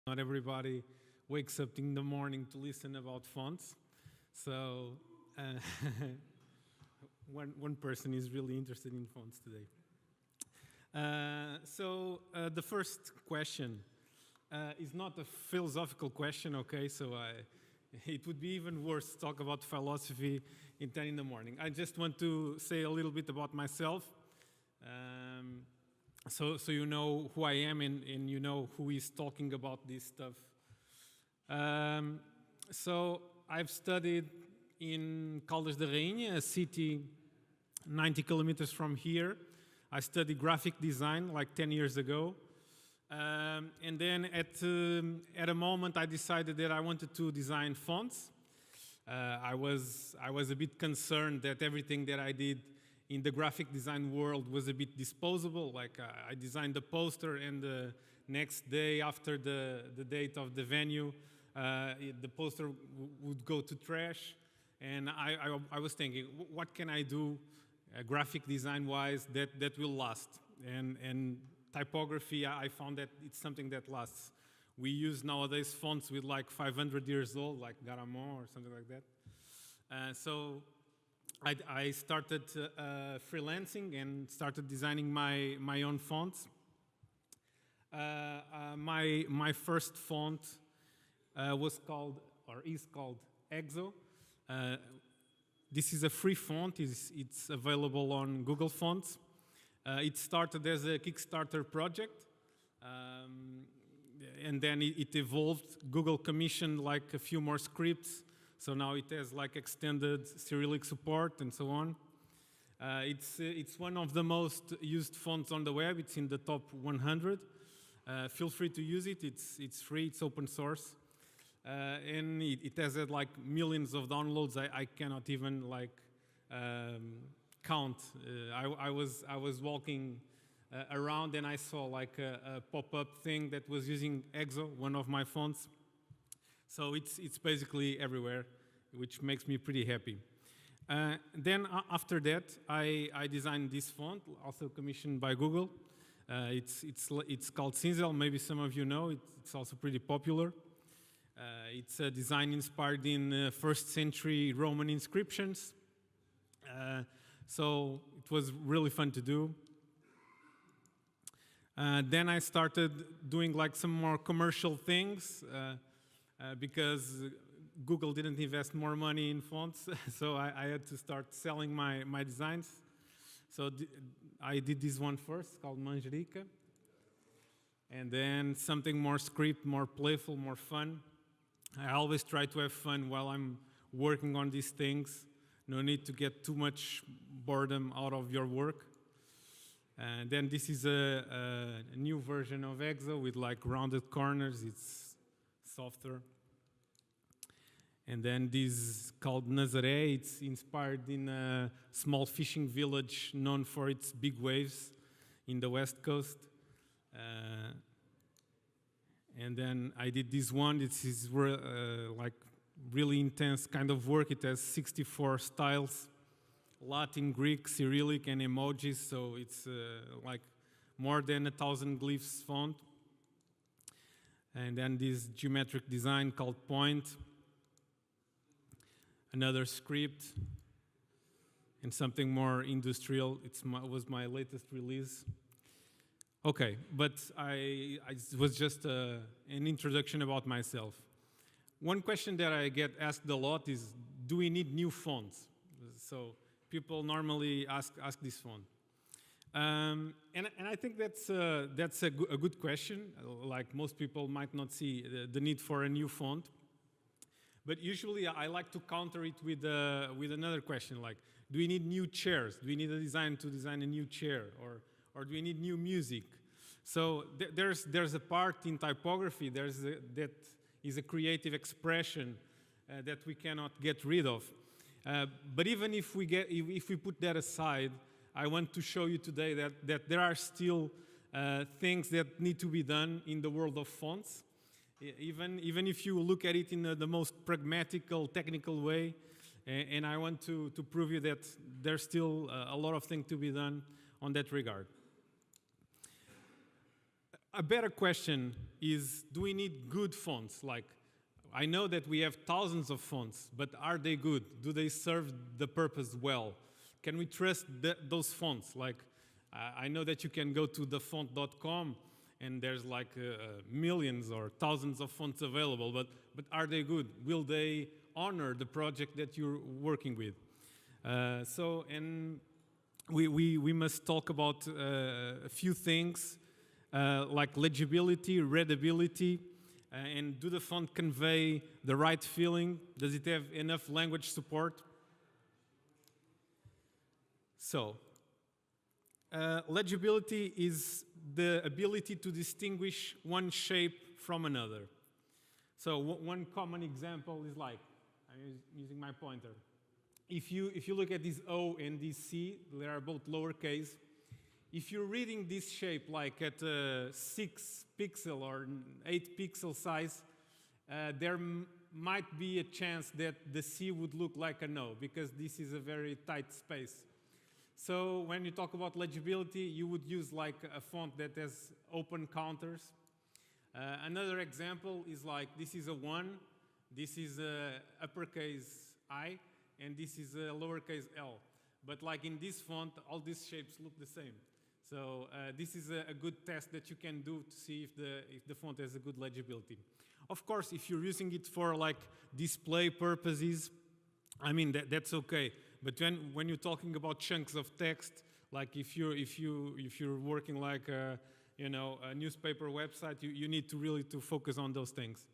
Not everybody wakes up in the morning to listen about fonts. So one person is really interested in fonts today. The first question is not a philosophical question, okay? So it would be even worse to talk about philosophy in 10 in the morning. I just want to say a little bit about myself. So you know who I am and you know who is talking about this stuff. So I've studied in Caldas da Rainha, a city 90 kilometers from here. I studied graphic design like 10 years ago. And then at a moment I decided that I wanted to design fonts. I was a bit concerned that everything that I did in the graphic design world was a bit disposable. Like I designed the poster and the next day after the date of the venue, the poster would go to trash. And I was thinking, what can I do graphic design wise that will last? And typography, I found that it's something that lasts. We use nowadays fonts with like 500 years old, like Gama or something like that. So I started freelancing and started designing my own fonts. My first font was called, or is called, EXO. This is a free font. It's available on Google Fonts. It started as a Kickstarter project, and then it evolved. Google commissioned like a few more scripts. So now it has like extended Cyrillic support and so on. It's one of the most used fonts on the web. It's in the top 100. Feel free to use it. It's free. It's open source, and it has had like millions of downloads. I cannot even like count. I was walking around and I saw like a pop-up thing that was using EXO, one of my fonts. So it's basically everywhere, which makes me pretty happy. Then after that, I designed this font, also commissioned by Google. It's called Cinzel. Maybe some of you know. It's also pretty popular. It's a design inspired in first century Roman inscriptions. So it was really fun to do. Then I started doing like some more commercial things. Because Google didn't invest more money in fonts, so I had to start selling my designs. So I did this one first, called Manjerica. And then something more script, more playful, more fun. I always try to have fun while I'm working on these things. No need to get too much boredom out of your work. And then this is a new version of EXO with like rounded corners. It's softer. And then this is called Nazeri. It's inspired in a small fishing village known for its big waves in the West Coast. And then I did this one. This is like really intense kind of work. It has 64 styles, Latin, Greek, Cyrillic, and emojis. So it's like more than 1,000 glyphs font. And then this geometric design called Point. Another script. And something more industrial. It was my latest release. Okay, but it was just an introduction about myself. One question that I get asked a lot is, do we need new fonts? So people normally ask this font. And I think that's a good question. Like most people might not see the need for a new font. But usually I like to counter it with another question, like, do we need new chairs? Do we need a design to design a new chair? Or do we need new music? So there's a part in typography that is a creative expression that we cannot get rid of. But even if we put that aside, I want to show you today that there are still things that need to be done in the world of fonts. Even if you look at it in the most pragmatical, technical way, and I want to prove you that there's still a lot of things to be done on that regard. A better question is, do we need good fonts? Like, I know that we have thousands of fonts, but are they good? Do they serve the purpose well? Can we trust those fonts? Like, I know that you can go to thefont.com and there's like millions or thousands of fonts available, but are they good? Will they honor the project that you're working with? And we must talk about a few things like legibility, readability, and do the font convey the right feeling? Does it have enough language support? So, legibility is the ability to distinguish one shape from another. So one common example is like, I'm using my pointer. If you look at this O and this C, they are both lowercase. If you're reading this shape like at 6 pixel or 8 pixel size, there might be a chance that the C would look like an O because this is a very tight space. So when you talk about legibility, you would use like a font that has open counters. Another example is like, this is a 1, this is a uppercase I, and this is a lowercase L. But like in this font, all these shapes look the same. So this is a good test that you can do to see if the font has a good legibility. Of course, if you're using it for like display purposes, I mean that's okay. But when you're talking about chunks of text, like if you're working like a newspaper website, you need to really focus on those things.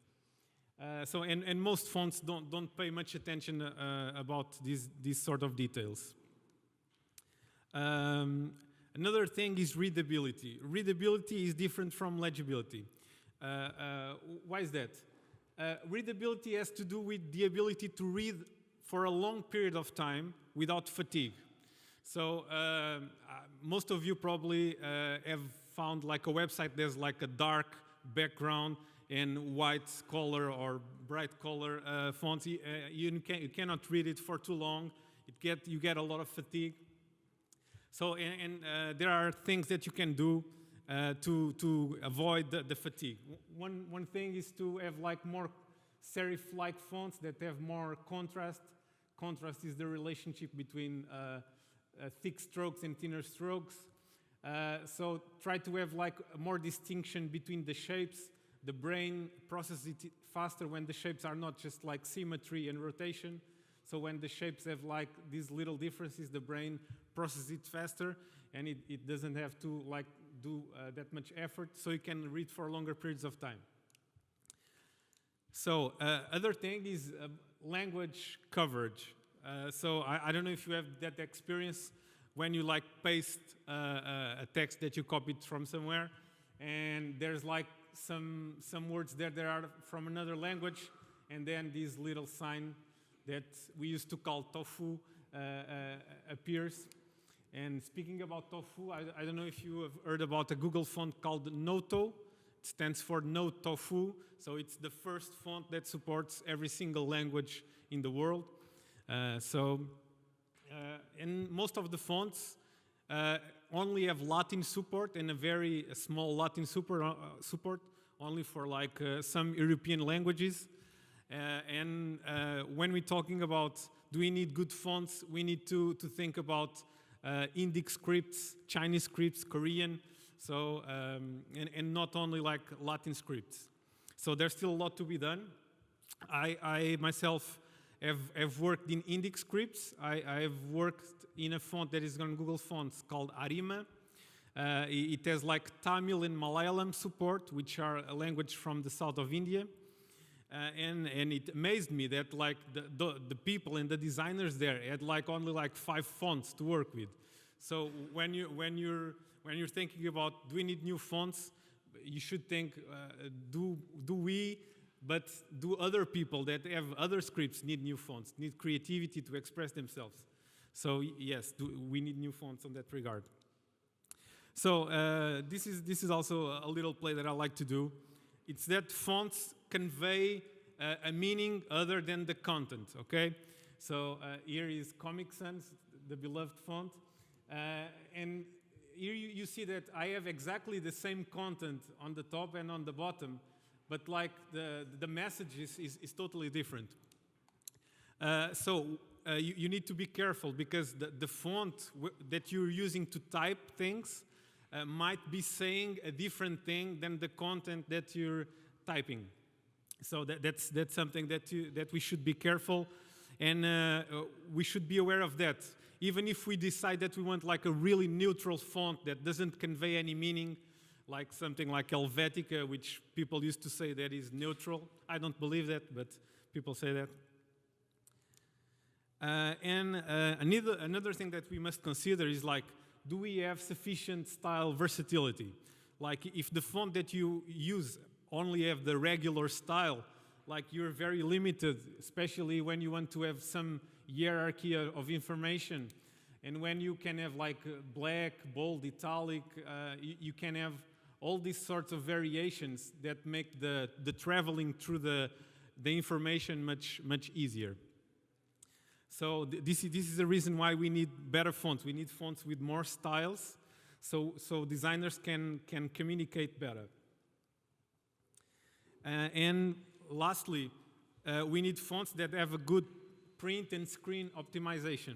And most fonts don't pay much attention about these sort of details. Another thing is readability. Readability is different from legibility. Why is that? Readability has to do with the ability to read for a long period of time without fatigue. So most of you probably have found like a website that's like a dark background and white color or bright color fonts. You cannot read it for too long. You get a lot of fatigue. So there are things that you can do to avoid the fatigue. One thing is to have like more serif-like fonts that have more contrast. Contrast is the relationship between thick strokes and thinner strokes. So try to have like more distinction between the shapes. The brain processes it faster when the shapes are not just like symmetry and rotation. So when the shapes have like these little differences, the brain processes it faster, and it doesn't have to like do that much effort, so you can read for longer periods of time. So other thing is language coverage. So I don't know if you have that experience when you like paste a text that you copied from somewhere, and there's like some words there that are from another language, and then this little sign that we used to call tofu appears. And speaking about tofu, I don't know if you have heard about a Google font called Noto. It stands for No Tofu. So it's the first font that supports every single language in the world. And most of the fonts only have Latin support and a very small Latin support only for like some European languages. When we're talking about do we need good fonts, we need to think about Indic Scripts, Chinese scripts, Korean, so and not only like Latin scripts. So there's still a lot to be done. I myself have worked in Indic Scripts. I have worked in a font that is on Google Fonts called Arima. It has like Tamil and Malayalam support, which are a language from the south of India. And it amazed me that like the people and the designers there had like only like 5 fonts to work with. So when you're thinking about do we need new fonts, you should think do we, but do other people that have other scripts need new fonts, need creativity to express themselves. So yes, we need new fonts in that regard. So this is also a little play that I like to do. It's that fonts convey a meaning other than the content, okay? So here is Comic Sans, the beloved font. And here you see that I have exactly the same content on the top and on the bottom, but like the message is totally different. You need to be careful because the font that you're using to type things might be saying a different thing than the content that you're typing. So that's something that we should be careful, and we should be aware of that. Even if we decide that we want like a really neutral font that doesn't convey any meaning, like something like Helvetica, which people used to say that is neutral. I don't believe that, but people say that. Another thing that we must consider is like, do we have sufficient style versatility? Like if the font that you use only have the regular style, like you're very limited, especially when you want to have some hierarchy of information. And when you can have like black, bold, italic, you can have all these sorts of variations that make the traveling through the information much easier. So this is the reason why we need better fonts. We need fonts with more styles, so designers can communicate better. And lastly, we need fonts that have a good print and screen optimization.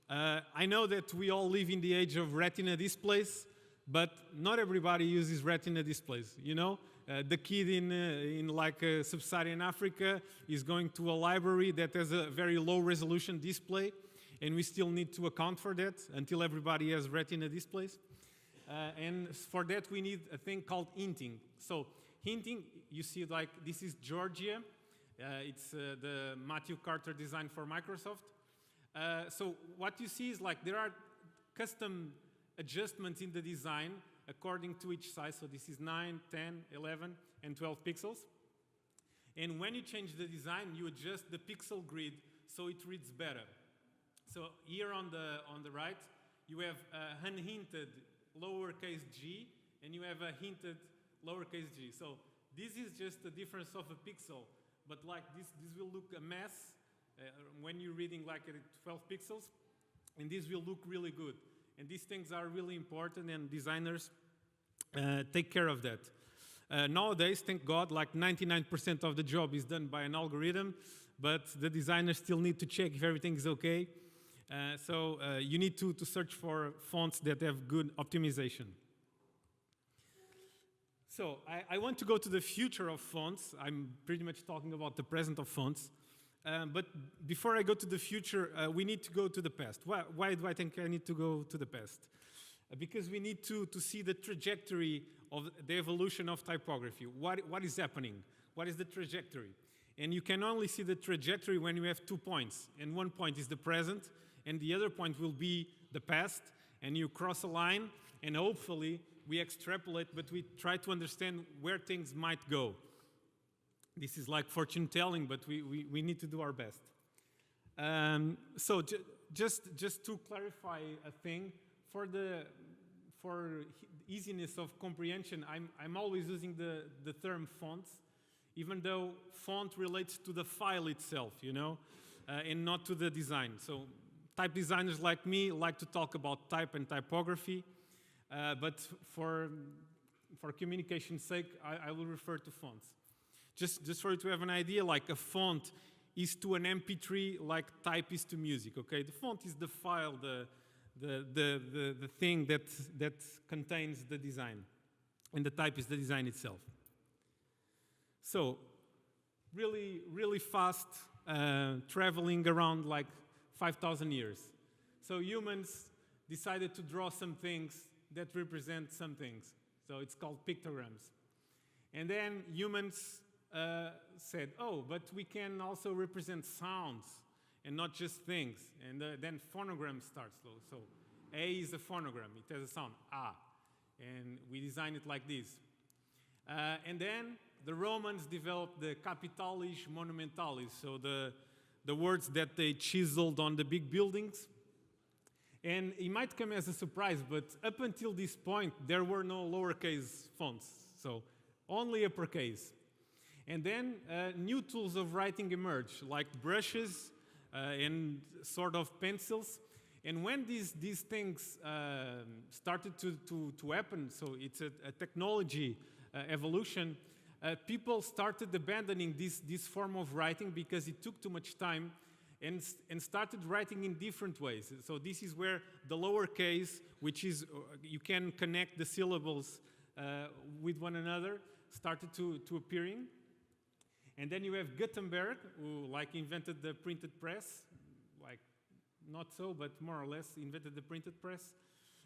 I know that we all live in the age of retina displays, but not everybody uses retina displays, you know? The kid in like sub-Saharan Africa is going to a library that has a very low resolution display, and we still need to account for that until everybody has retina displays. And for that we need a thing called hinting. So hinting, you see like this is Georgia. It's the Matthew Carter design for Microsoft. So what you see is like there are custom adjustments in the design according to each size. So this is 9, 10, 11, and 12 pixels. And when you change the design, you adjust the pixel grid so it reads better. So here on the right, you have unhinted lowercase g, and you have a hinted lowercase g. So this is just the difference of a pixel, but like this will look a mess when you're reading like at 12 pixels, and this will look really good. And these things are really important, and designers take care of that. Nowadays, thank God, like 99% of the job is done by an algorithm, but the designers still need to check if everything is okay. So you need to search for fonts that have good optimization. So I want to go to the future of fonts. I'm pretty much talking about the present of fonts. But before I go to the future, we need to go to the past. Why do I think I need to go to the past? Because we need to see the trajectory of the evolution of typography. What is happening? What is the trajectory? And you can only see the trajectory when you have 2 points. And one point is the present, and the other point will be the past. And you cross a line, and hopefully we extrapolate, but we try to understand where things might go. This is like fortune telling, but we need to do our best. So just to clarify a thing, for easiness of comprehension, I'm always using the term fonts, even though font relates to the file itself, you know, and not to the design. So type designers like me like to talk about type and typography, but for communication's sake, I will refer to fonts. Just for you to have an idea, like a font is to an MP3 like type is to music, okay? The font is the file, the thing that contains the design, and the type is the design itself. So, really fast, traveling around like 5,000 years. So humans decided to draw some things that represent some things. So it's called pictograms. And then humans said, oh, but we can also represent sounds and not just things. And then phonogram starts. So A is a phonogram. It has a sound, A. And we design it like this. And then the Romans developed the capitalis monumentalis, so the words that they chiseled on the big buildings. And it might come as a surprise, but up until this point, there were no lowercase fonts, so only uppercase. And then new tools of writing emerged, like brushes and sort of pencils. And when these things started to happen, so it's a technology evolution, people started abandoning this form of writing because it took too much time, and started writing in different ways. So this is where the lowercase, which is, you can connect the syllables with one another, started to appearing. And then you have Gutenberg, who like invented the printed press, like not so, but more or less invented the printed press.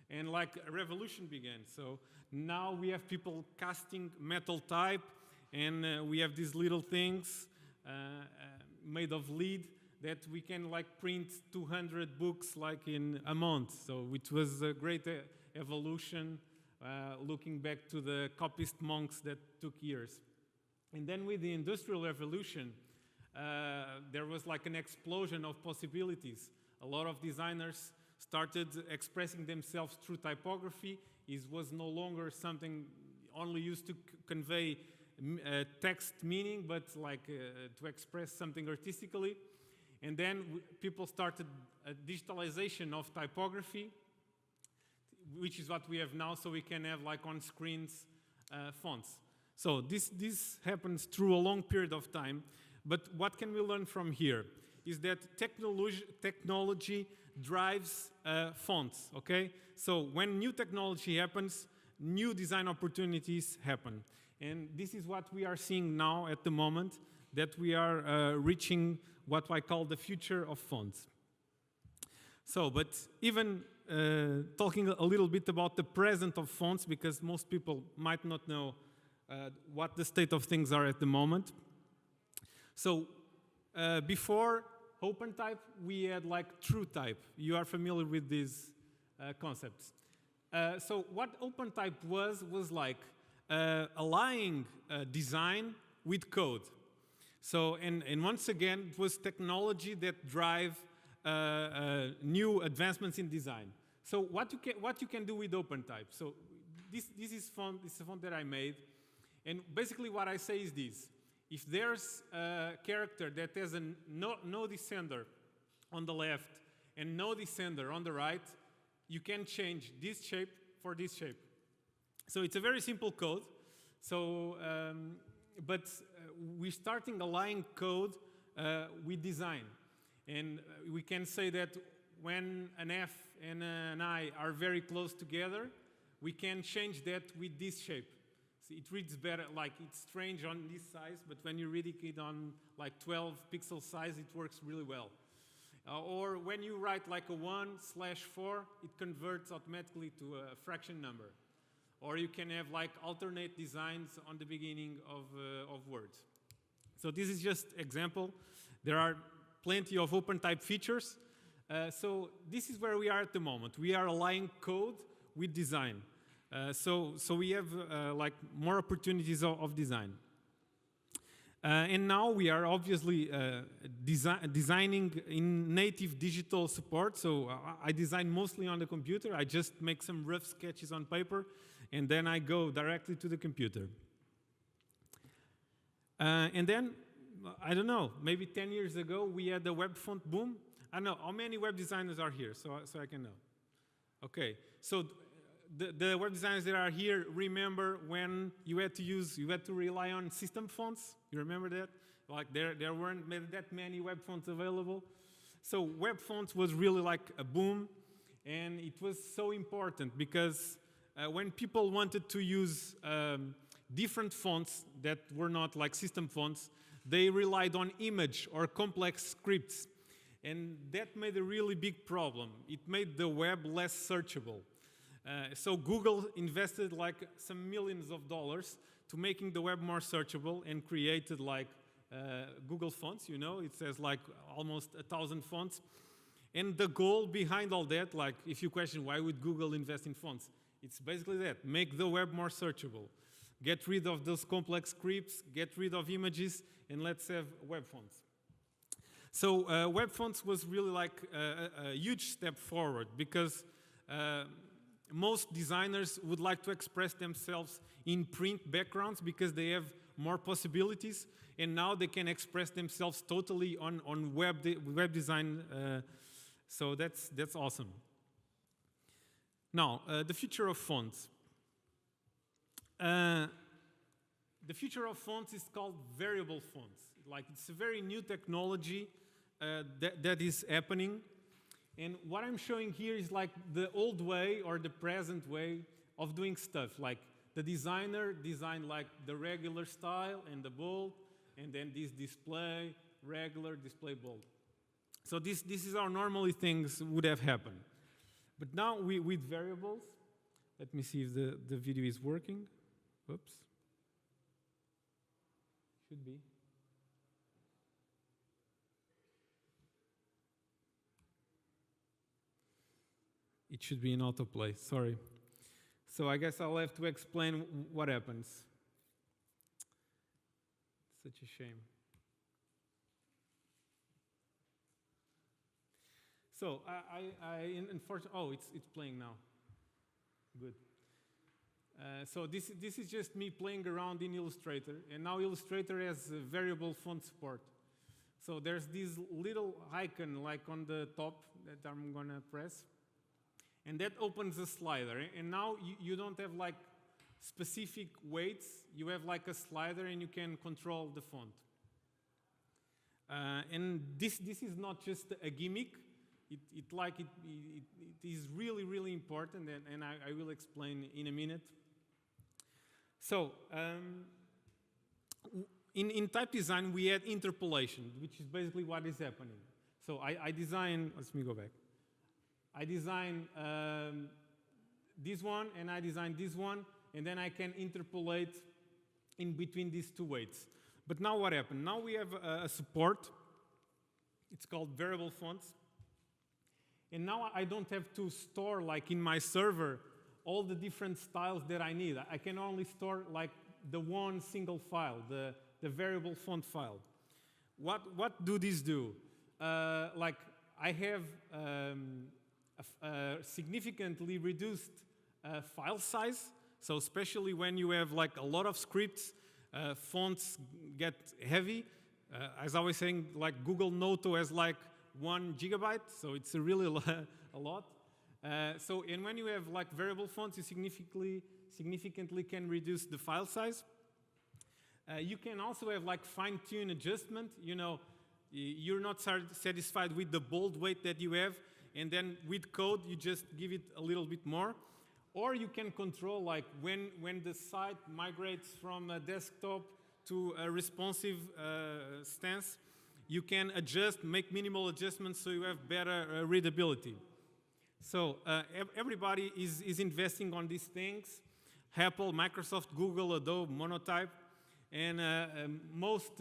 And like a revolution began. So now we have people casting metal type, and we have these little things made of lead that we can like print 200 books like in a month. So it was a great evolution, looking back to the copyist monks that took years. And then with the Industrial Revolution, there was like an explosion of possibilities. A lot of designers started expressing themselves through typography. It was no longer something only used to convey text meaning, but like to express something artistically. And then people started a digitalization of typography, which is what we have now, so we can have like on screens fonts. So this happens through a long period of time, but what can we learn from here is that technology drives fonts, okay? So when new technology happens, new design opportunities happen. And this is what we are seeing now at the moment, that we are reaching what I call the future of fonts. So, but even talking a little bit about the present of fonts, because most people might not know what the state of things are at the moment. So, before OpenType, we had like TrueType. You are familiar with these concepts. So what OpenType was like aligning design with code. So, and once again, it was technology that drive new advancements in design. So what you can do with OpenType. So this is a font that I made. And basically what I say is this. If there's a character that has no descender on the left and no descender on the right, you can change this shape for this shape. So it's a very simple code. So, but we're starting aligning code with design. And we can say that when an F and an I are very close together, we can change that with this shape. So it reads better, like it's strange on this size, but when you read it on like 12 pixel size, it works really well. Or when you write like a 1/4, it converts automatically to a fraction number. Or you can have like alternate designs on the beginning of words. So this is just example. There are plenty of OpenType features. So this is where we are at the moment. We are aligning code with design. So we have like more opportunities of design. And now we are obviously designing in native digital support. So I design mostly on the computer. I just make some rough sketches on paper, and then I go directly to the computer. And then, I don't know, maybe 10 years ago, we had the web font boom. I don't know, how many web designers are here, so I can know? Okay, so the web designers that are here remember when you had to rely on system fonts. You remember that? Like there weren't that many web fonts available. So web fonts was really like a boom, and it was so important because when people wanted to use different fonts that were not like system fonts, they relied on image or complex scripts. And that made a really big problem. It made the web less searchable. So Google invested like some millions of dollars to making the web more searchable and created like Google fonts, you know, it says like almost 1,000 fonts. And the goal behind all that, like if you question why would Google invest in fonts, it's basically that, make the web more searchable. Get rid of those complex scripts, get rid of images, and let's have web fonts. So web fonts was really like a huge step forward because most designers would like to express themselves in print backgrounds because they have more possibilities, and now they can express themselves totally on web design So that's awesome. Now, the future of fonts. The future of fonts is called variable fonts. Like, it's a very new technology that is happening. And what I'm showing here is like the old way or the present way of doing stuff. Like, the designer designed like the regular style and the bold, and then this display, regular, display, bold. So this is how normally things would have happened. But now with variables, let me see if the video is working. Oops. Should be. It should be in autoplay, sorry. So I guess I'll have to explain what happens. Such a shame. So unfortunately, oh, it's playing now. Good. So this is just me playing around in Illustrator, and now Illustrator has variable font support. So there's this little icon like on the top that I'm gonna press, and that opens a slider. And now you don't have like specific weights, you have like a slider and you can control the font. And this is not just a gimmick, it is really, really important, and I will explain in a minute. So, in type design, we had interpolation, which is basically what is happening. So I design, let me go back. I design this one, and I design this one, and then I can interpolate in between these two weights. But now what happened? Now we have a support. It's called variable fonts. And now I don't have to store, like in my server, all the different styles that I need. I can only store like the one single file, the variable font file. What do these do? Like I have a significantly reduced file size. So especially when you have like a lot of scripts, fonts get heavy. As I was saying, like Google Noto has like 1 gigabyte, so it's really a lot. And when you have like variable fonts, you significantly can reduce the file size. You can also have like fine-tune adjustment. You know, you're not satisfied with the bold weight that you have, and then with code you just give it a little bit more. Or you can control like when the site migrates from a desktop to a responsive stance, you can adjust, make minimal adjustments so you have better readability. So everybody is investing on these things. Apple, Microsoft, Google, Adobe, Monotype, and most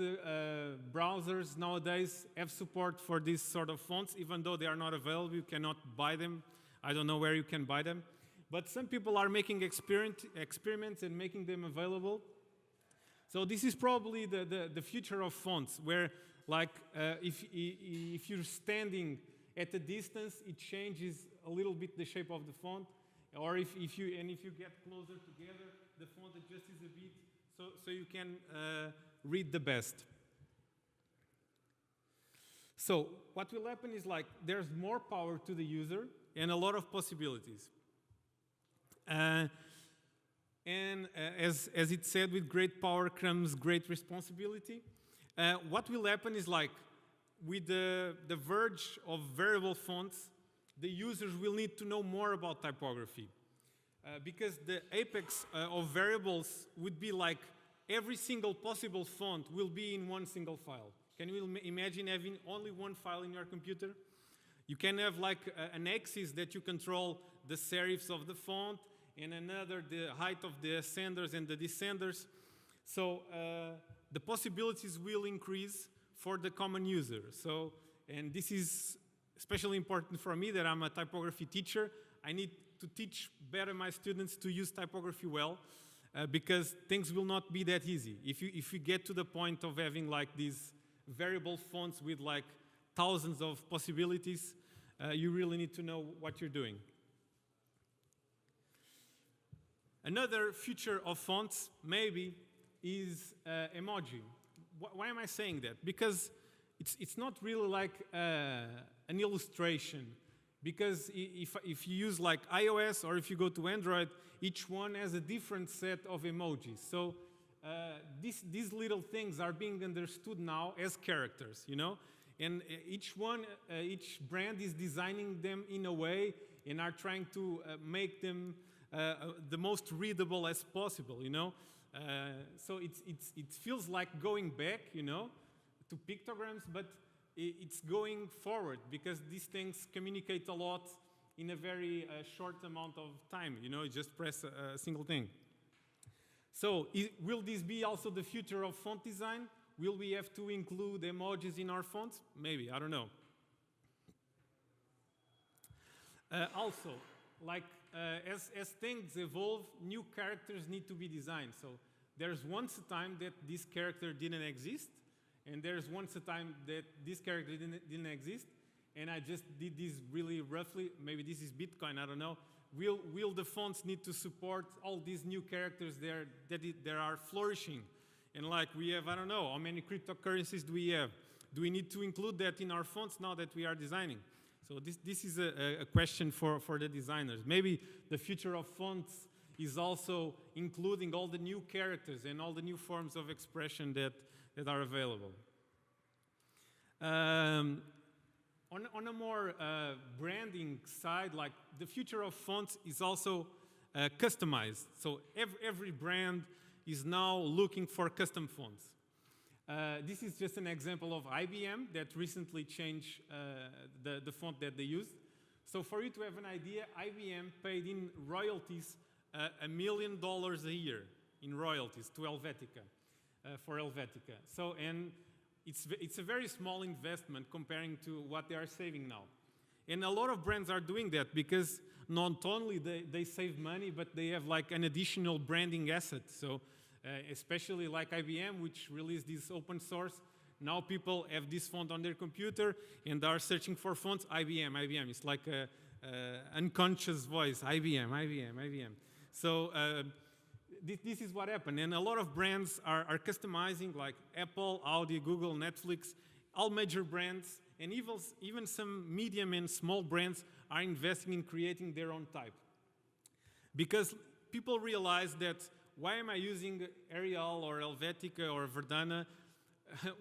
browsers nowadays have support for these sort of fonts, even though they are not available. You cannot buy them. I don't know where you can buy them. But some people are making experiments and making them available. So this is probably the future of fonts, where like if you're standing at a distance, it changes a little bit the shape of the font, or if you get closer together, the font adjusts a bit, so you can read the best. So what will happen is like there's more power to the user and a lot of possibilities. And as it said, with great power comes great responsibility. What will happen is like, with the verge of variable fonts, the users will need to know more about typography. Because the apex of variables would be like every single possible font will be in one single file. Can you imagine having only one file in your computer? You can have like an axis that you control the serifs of the font, and another the height of the ascenders and the descenders. So the possibilities will increase for the common user. So, and this is especially important for me that I'm a typography teacher. I need to teach better my students to use typography well, because things will not be that easy. If you get to the point of having like these variable fonts with like thousands of possibilities, you really need to know what you're doing. Another future of fonts, maybe, is emoji. Why am I saying that? Because it's not really like an illustration, because if you use like iOS or if you go to Android, each one has a different set of emojis. So these little things are being understood now as characters, you know? And each brand is designing them in a way and are trying to make them the most readable as possible, you know? So it feels like going back, you know, to pictograms, but it's going forward because these things communicate a lot in a very short amount of time, you know, you just press a single thing. So will this be also the future of font design? Will we have to include emojis in our fonts? Maybe, I don't know. Also, like as things evolve, new characters need to be designed. So there's once a time that this character didn't exist, and there's once a time that this character didn't exist, and I just did this really roughly. Maybe this is Bitcoin, I don't know. Will the fonts need to support all these new characters there that are flourishing? And like we have, I don't know, how many cryptocurrencies do we have? Do we need to include that in our fonts now that we are designing? So this is a question for the designers. Maybe the future of fonts is also including all the new characters and all the new forms of expression that are available. On a more branding side, like the future of fonts is also customized. So every brand is now looking for custom fonts. This is just an example of IBM that recently changed the font that they used. So for you to have an idea, IBM paid in royalties $1 million a year in royalties to Helvetica, for Helvetica. So, and it's a very small investment comparing to what they are saving now. And a lot of brands are doing that because not only they save money, but they have like an additional branding asset. So especially like IBM, which released this open source, now people have this font on their computer and are searching for fonts, IBM. It's like an unconscious voice, IBM. So this is what happened. And a lot of brands are customizing, like Apple, Audi, Google, Netflix, all major brands, and even some medium and small brands are investing in creating their own type. Because people realize that, why am I using Arial or Helvetica or Verdana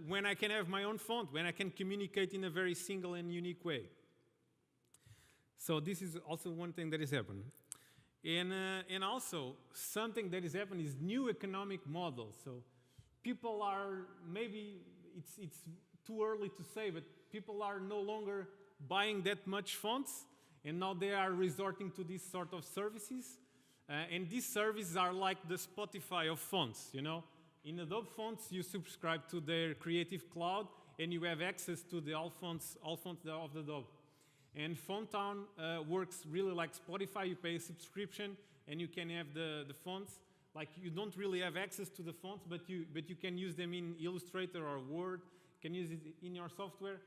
when I can have my own font, when I can communicate in a very single and unique way? So this is also one thing that is happening. And also, something that is happening is new economic models. So people are, maybe it's too early to say, but people are no longer buying that much fonts, and now they are resorting to these sort of services. And these services are like the Spotify of fonts, you know. In Adobe Fonts, you subscribe to their Creative Cloud, and you have access to all fonts of Adobe. And Fonttown works really like Spotify. You pay a subscription, and you can have the fonts. Like, you don't really have access to the fonts, but you can use them in Illustrator or Word. You can use it in your software.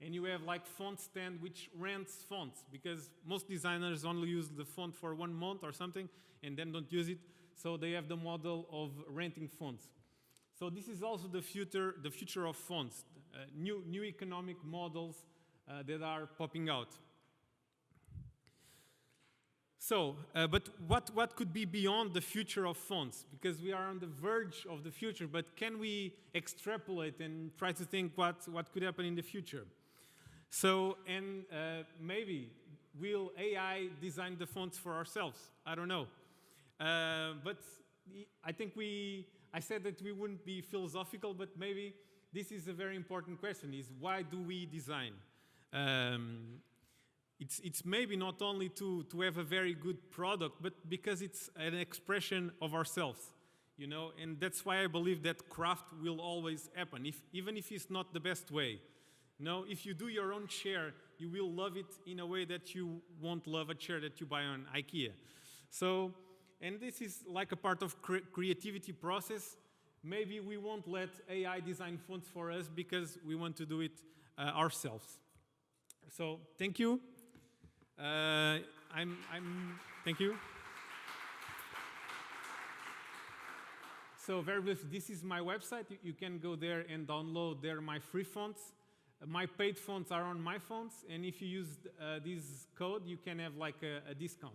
And you have like Font Stand, which rents fonts, because most designers only use the font for 1 month or something, and then don't use it. So they have the model of renting fonts. So this is also the future of fonts, new economic models that are popping out. So, but what could be beyond the future of fonts? Because we are on the verge of the future, but can we extrapolate and try to think what could happen in the future? So, and maybe will AI design the fonts for ourselves? I don't know. But I think I said that we wouldn't be philosophical, but maybe this is a very important question, is why do we design? It's maybe not only to have a very good product, but because it's an expression of ourselves, you know, and that's why I believe that craft will always happen, even if it's not the best way. No, if you do your own chair, you will love it in a way that you won't love a chair that you buy on IKEA. So, and this is like a part of creativity process. Maybe we won't let AI design fonts for us because we want to do it ourselves. So, thank you. Thank you. So very briefly, this is my website. You can go there and download my free fonts. my paid fonts are on my fonts, and if you use this code, you can have like a discount.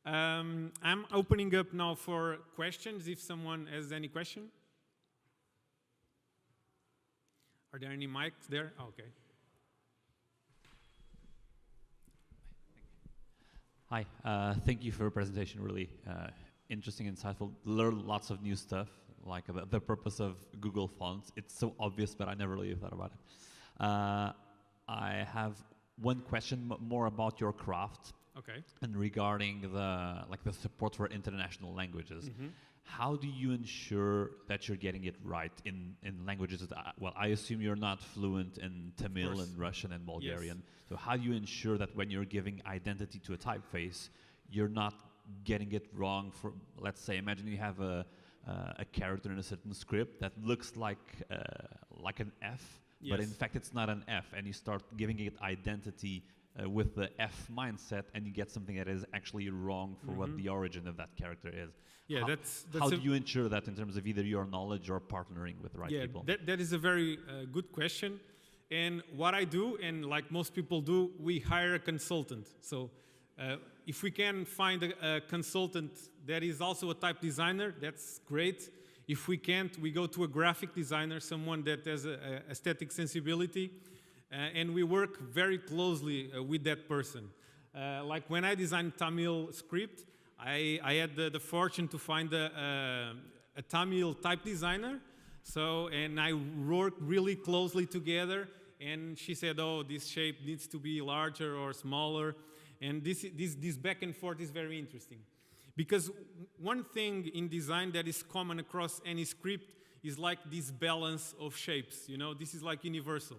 I'm opening up now for questions, if someone has any question. Are there any mics there? Oh, okay. Hi, thank you for your presentation, really interesting, insightful, learned lots of new stuff, like about the purpose of Google Fonts. It's so obvious, but I never really thought about it. I have one question more about your craft. Okay. And regarding the support for international languages. Mm-hmm. How do you ensure that you're getting it right in languages that, well, I assume you're not fluent in Tamil and Russian and Bulgarian. Yes. So how do you ensure that when you're giving identity to a typeface, you're not getting it wrong for, let's say, imagine you have a character in a certain script that looks like an F, yes. But in fact it's not an F, and you start giving it identity with the F mindset, and you get something that is actually wrong for what the origin of that character is. Yeah, how do you ensure that in terms of either your knowledge or partnering with the right people? That is a very good question. And what I do, and like most people do, we hire a consultant. So if we can find a consultant that is also a type designer, that's great. If we can't, we go to a graphic designer, someone that has a aesthetic sensibility. And we work very closely with that person. Like when I designed Tamil script, I had the fortune to find a Tamil type designer. So, and I worked really closely together. And she said, oh, this shape needs to be larger or smaller. And this back and forth is very interesting. Because one thing in design that is common across any script is like this balance of shapes. You know, this is like universal.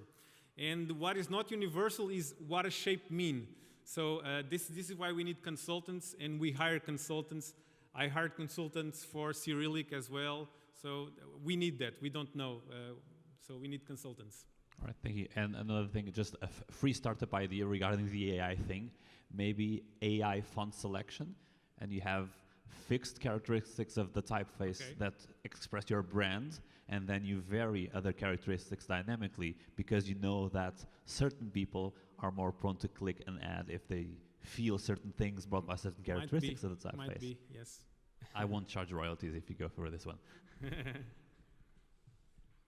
And what is not universal is what a shape means. So this is why we need consultants, and we hire consultants. I hired consultants for Cyrillic as well. So we need that. We don't know. So we need consultants. All right, thank you. And another thing, just a free startup idea regarding the AI thing. Maybe AI font selection, and you have fixed characteristics of the typeface that express your brand, and then you vary other characteristics dynamically because you know that certain people are more prone to click and add if they feel certain things brought by certain characteristics of the typeface. Might be, yes. I won't charge royalties if you go for this one.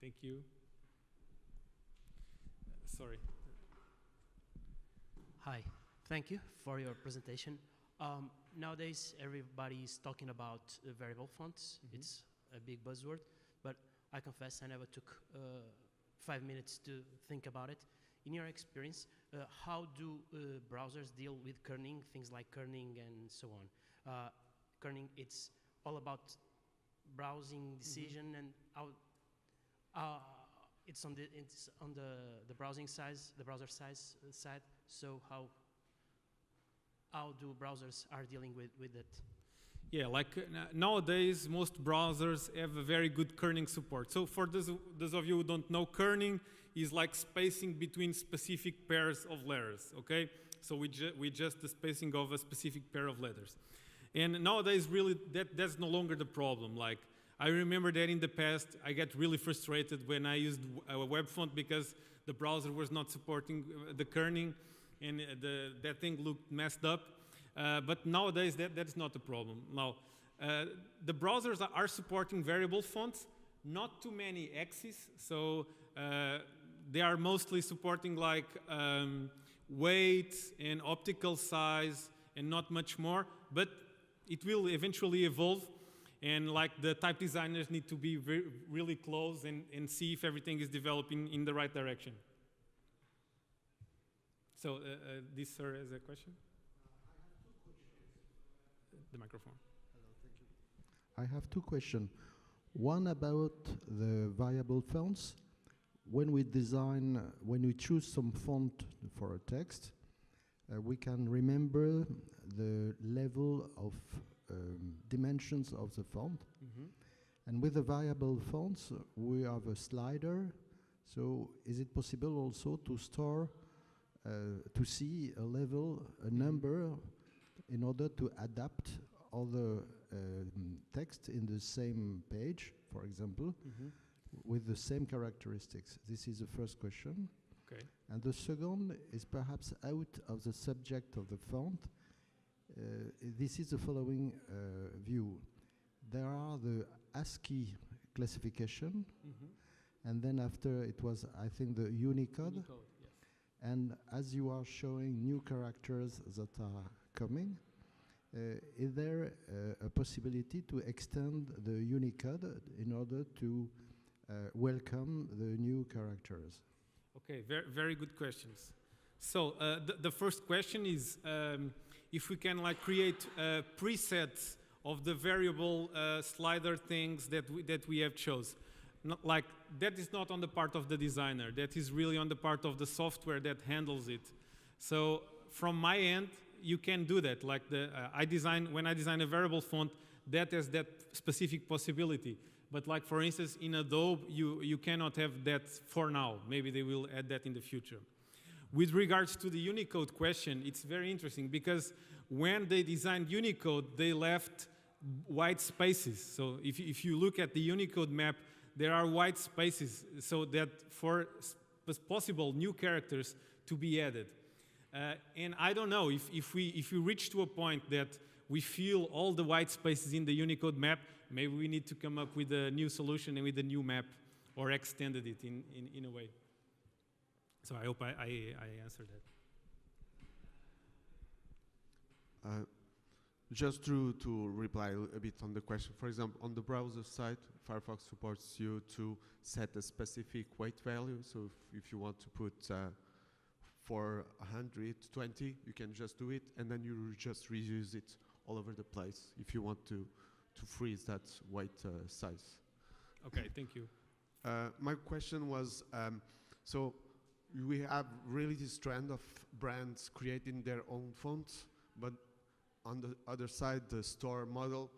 Thank you. Sorry. Hi, thank you for your presentation. Nowadays, everybody is talking about variable fonts. It's a big buzzword, but I confess I never took 5 minutes to think about it. In your experience, how do browsers deal with kerning, things like kerning and so on? Kerning, it's all about browsing decision and how it's on the browsing size, the browser size side. So how do browsers are dealing with it? Yeah, like nowadays, most browsers have a very good kerning support. So for those of you who don't know, kerning is like spacing between specific pairs of letters, okay? So we just the spacing of a specific pair of letters. And nowadays, really, that's no longer the problem. Like, I remember that in the past, I got really frustrated when I used a web font because the browser was not supporting the kerning, and that thing looked messed up. But nowadays, that's not a problem. Now, the browsers are supporting variable fonts, not too many axes. So they are mostly supporting like weight and optical size and not much more. But it will eventually evolve. And like the type designers need to be really close and see if everything is developing in the right direction. So this, sir, has a question? The microphone. Hello, thank you. I have two questions. One about the variable fonts. When we design, when we choose some font for a text, we can remember the level of dimensions of the font. And with the variable fonts, we have a slider. So is it possible also to store, to see a level, a number, in order to adapt all the text in the same page, for example, with the same characteristics? This is the first question. Okay. And the second is perhaps out of the subject of the font. This is the following view. There are the ASCII classification, and then after it was, I think, the Unicode. Yes. And as you are showing new characters that are coming, is there a possibility to extend the Unicode in order to welcome the new characters? Okay, very good questions. So the first question is if we can like create presets of the variable slider things that we have chose. Not like that is not on the part of the designer. That is really on the part of the software that handles it. So from my end, you can do that. Like when I design a variable font, that has that specific possibility. But like for instance, in Adobe, you cannot have that for now. Maybe they will add that in the future. With regards to the Unicode question, it's very interesting because when they designed Unicode, they left white spaces. So if you look at the Unicode map, there are white spaces so that for possible new characters to be added. And I don't know if we reach to a point that we fill all the white spaces in the Unicode map, maybe we need to come up with a new solution and with a new map or extended it in a way. So I hope I answered that. Just to reply a bit on the question, for example, on the browser side, Firefox supports you to set a specific weight value. So if you want to put for 120, you can just do it, and then you just reuse it all over the place if you want to freeze that weight size. Okay, thank you. My question was, so we have really this trend of brands creating their own fonts, but on the other side, the store model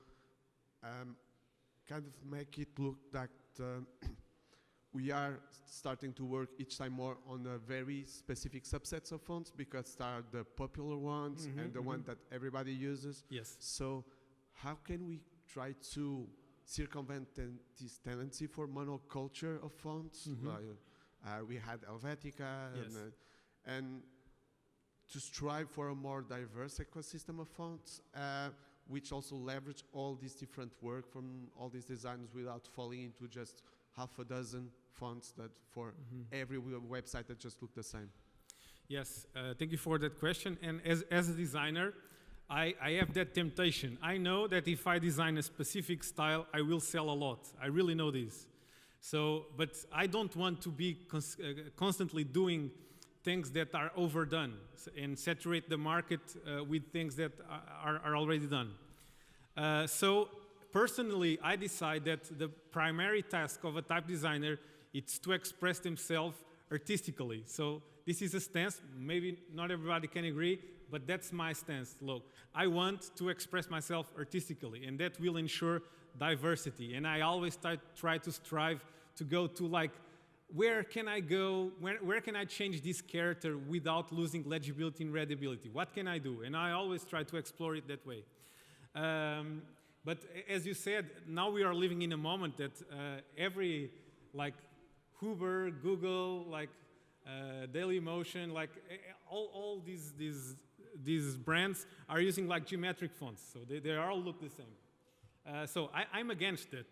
kind of make it look like we are starting to work each time more on a very specific subsets of fonts because they are the popular ones and the one that everybody uses. Yes. So how can we try to circumvent this tendency for monoculture of fonts? We had Helvetica, Yes. and to strive for a more diverse ecosystem of fonts, which also leverage all these different work from all these designers without falling into just half a dozen fonts that for every website that just look the same. Yes, thank you for that question. And as a designer, I have that temptation. I know that if I design a specific style, I will sell a lot. I really know this. So, but I don't want to be constantly doing things that are overdone and saturate the market with things that are already done. So personally, I decide that the primary task of a type designer is to express themselves artistically. So this is a stance. Maybe not everybody can agree, but that's my stance. Look, I want to express myself artistically, and that will ensure diversity. And I always try to strive to go to like, where can I go? Where can I change this character without losing legibility and readability? What can I do? And I always try to explore it that way. But as you said, now we are living in a moment that every, like Uber, Google, like Dailymotion, like all these brands are using like geometric fonts. So they all look the same. So I'm against it.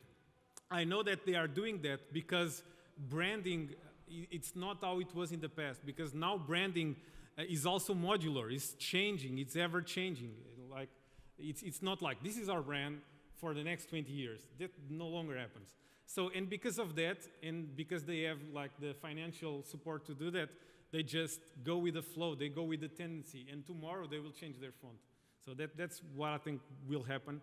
I know that they are doing that because branding, it's not how it was in the past, because now branding is also modular, it's changing, it's ever changing. Like, it's not like this is our brand for the next 20 years. That no longer happens. So, and because of that, and because they have like the financial support to do that, they just go with the flow, they go with the tendency, and tomorrow they will change their font. So that's what I think will happen.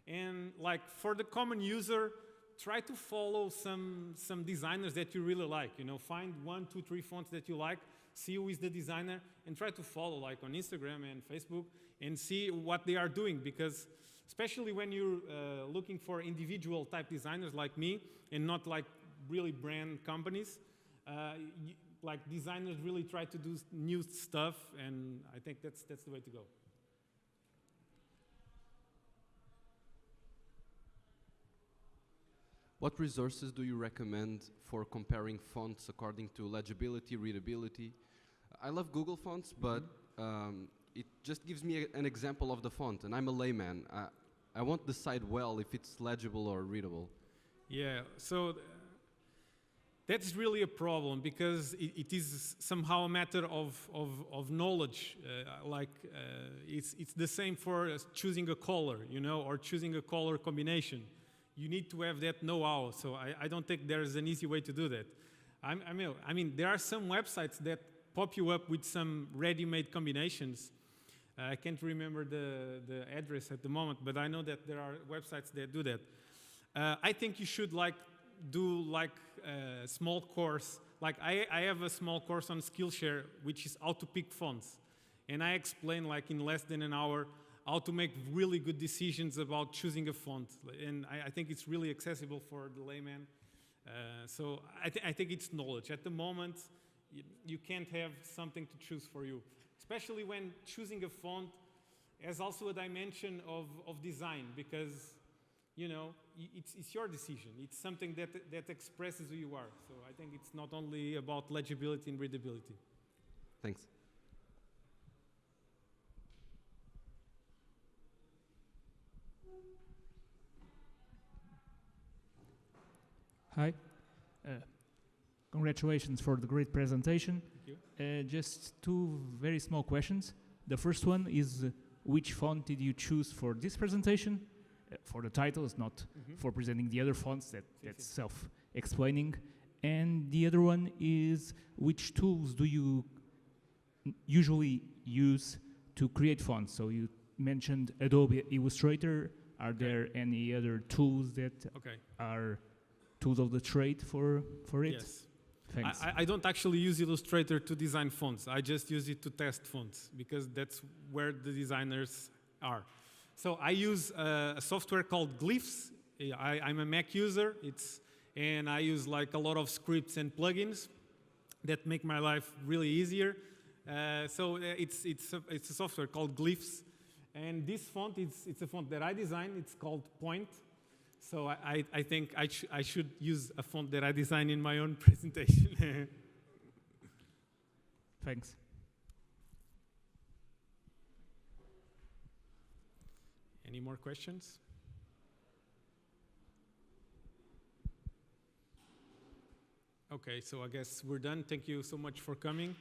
And like for the common user, try to follow some designers that you really like. You know, find 1, 2, 3 fonts that you like, see who is the designer, and try to follow like on Instagram and Facebook and see what they are doing. Because especially when you're looking for individual type designers like me and not like really brand companies, like designers really try to do new stuff, and I think that's the way to go. What resources do you recommend for comparing fonts according to legibility, readability? I love Google Fonts, but it just gives me an example of the font, and I'm a layman. I won't decide well if it's legible or readable. Yeah, so that's really a problem because it is somehow a matter of knowledge. It's the same for choosing a color, you know, or choosing a color combination. You need to have that know-how. So I don't think there's an easy way to do that. I mean, there are some websites that pop you up with some ready-made combinations. I can't remember the address at the moment, but I know that there are websites that do that. I think you should do a small course. Like I have a small course on Skillshare, which is how to pick fonts. And I explain in less than an hour how to make really good decisions about choosing a font. And I think it's really accessible for the layman. So I think it's knowledge. At the moment, you can't have something to choose for you. Especially when choosing a font has also a dimension of design, because you know, it's your decision. It's something that expresses who you are. So I think it's not only about legibility and readability. Thanks. Hi. Congratulations for the great presentation. Thank you. Just two very small questions. The first one is, which font did you choose for this presentation? For the titles, not for presenting the other fonts, that's self-explaining. And the other one is, which tools do you usually use to create fonts? So you mentioned Adobe Illustrator. Are there any other tools that are tools of the trade for it? Yes. Thanks. I don't actually use Illustrator to design fonts. I just use it to test fonts because that's where the designers are. So I use a software called Glyphs. I'm a Mac user. And I use a lot of scripts and plugins that make my life really easier. So it's a software called Glyphs. And this font, it's a font that I designed. It's called Point. So I think I should use a font that I design in my own presentation. Thanks. Any more questions? Okay, so I guess we're done. Thank you so much for coming.